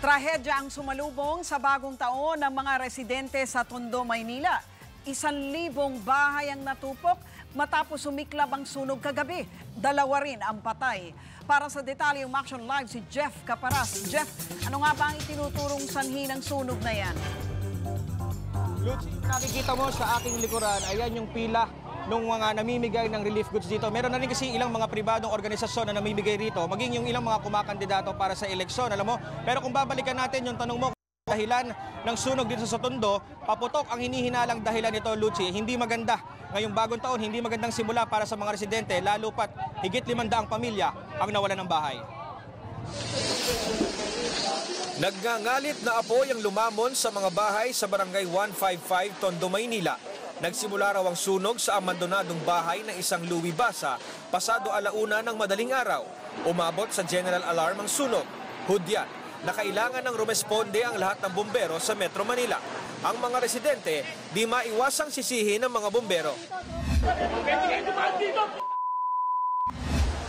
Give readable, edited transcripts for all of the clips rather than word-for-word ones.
Trahedya ang sumalubong sa bagong taon ng mga residente sa Tondo, Maynila. 1,000 bahay ang natupok matapos sumiklab ang sunog kagabi. 2 rin ang patay. Para sa detalye, Action Live si Jeff Caparas. Jeff, ano nga ba ang itinuturong sanhi ng sunog na yan? Lucy, nakikita mo sa aking likuran, ayan yung pila ng mga namimigay ng relief goods dito. Meron na rin kasi ilang mga pribadong organisasyon na namimigay rito, maging yung ilang mga kumakandidato para sa eleksyon, alam mo. Pero kung babalikan natin yung tanong mo, dahilan ng sunog dito sa Tondo, paputok ang hinihinalang dahilan nito, Lucy. Hindi maganda. Ngayong bagong taon, hindi magandang simula para sa mga residente, lalo pat higit 500 pamilya ang nawalan ng bahay. Nagngangalit na apoy ang lumamon sa mga bahay sa Barangay 155, Tondo, Maynila. Nagsimula raw ang sunog sa abandonadong bahay ng isang Louie Basa pasado 1:00 ng madaling araw. Umabot sa general alarm ang sunog. Hudyat na kailangan ng rumesponde ang lahat ng bumbero sa Metro Manila. Ang mga residente di maiwasang sisihin ng mga bumbero.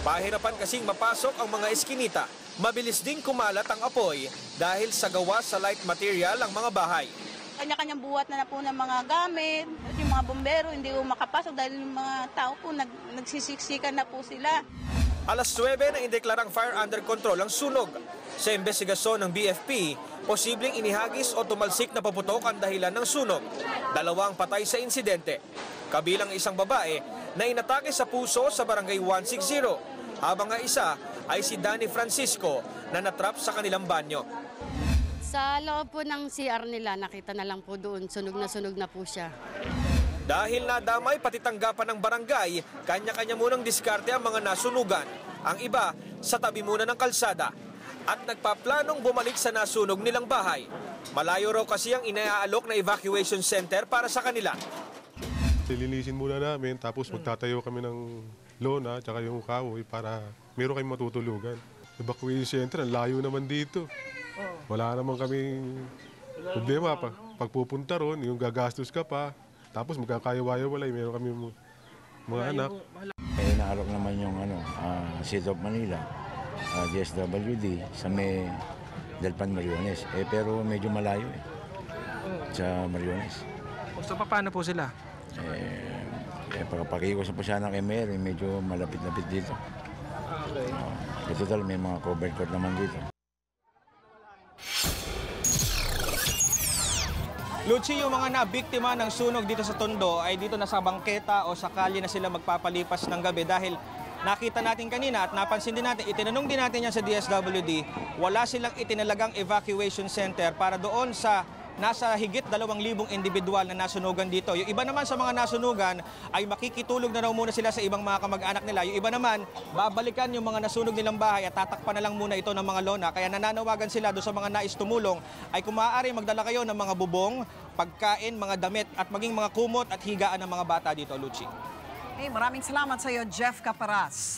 Pahirapan kasing mapasok ang mga eskinita. Mabilis ding kumalat ang apoy dahil sa gawa sa light material ang mga bahay. Kanya-kanyang buhat na po ng mga gamit. Yung mga bombero hindi po makapasok dahil yung mga tao po nagsisiksikan na po sila. 9:00 na indeklarang fire under control ang sunog. Sa investigasyon ng BFP, posibleng inihagis o tumalsik na paputok ang dahilan ng sunog. 2 ang patay sa insidente. Kabilang isang babae na inatake sa puso sa Barangay 160, habang ang isa ay si Danny Francisco na natrap sa kanilang banyo. Sa loob po ng CR nila, nakita na lang po doon, sunog na po siya. Dahil nadamay pati tanggapan ng barangay, kanya-kanya munang diskarte ang mga nasunugan. Ang iba, sa tabi muna ng kalsada. At nagpaplanong bumalik sa nasunog nilang bahay. Malayo raw kasi ang inaalok na evacuation center para sa kanila. Lilinisin muna namin, tapos magtatayo kami ng lona at yung kahoy para meron kayong matutulugan. Evacuation center, ang layo naman dito. Wala naman kaming problema. Pagpupunta ron, yung gagastos ka pa, tapos magkakaya-wala, meron kami mga anak. Inaalok naman yung City of Manila, DSWD, sa may Delpan Mariones. Pero medyo malayo sa Mariones. So paano po sila? Pagkakikos po siya ng MR, medyo malapit-lapit dito. Okay. Total, may mga covered court naman dito. Lucy, yung mga nabiktima ng sunog dito sa Tondo ay dito na sa bangketa o sa kalye na sila magpapalipas ng gabi dahil nakita natin kanina at napansin din natin, itinanong din natin yan sa DSWD, wala silang itinalagang evacuation center para doon sa nasa higit 2,000 individual na nasunugan dito. Yung iba naman sa mga nasunugan ay makikitulog na raw muna sila sa ibang mga kamag-anak nila. Yung iba naman, babalikan yung mga nasunog nilang bahay at tatakpan na lang muna ito ng mga lona. Kaya nananawagan sila doon sa mga nais tumulong ay kung maaari magdala kayo ng mga bubong, pagkain, mga damit at maging mga kumot at higaan ng mga bata dito, Lucy. Hey, maraming salamat sa iyo, Jeff Caparas.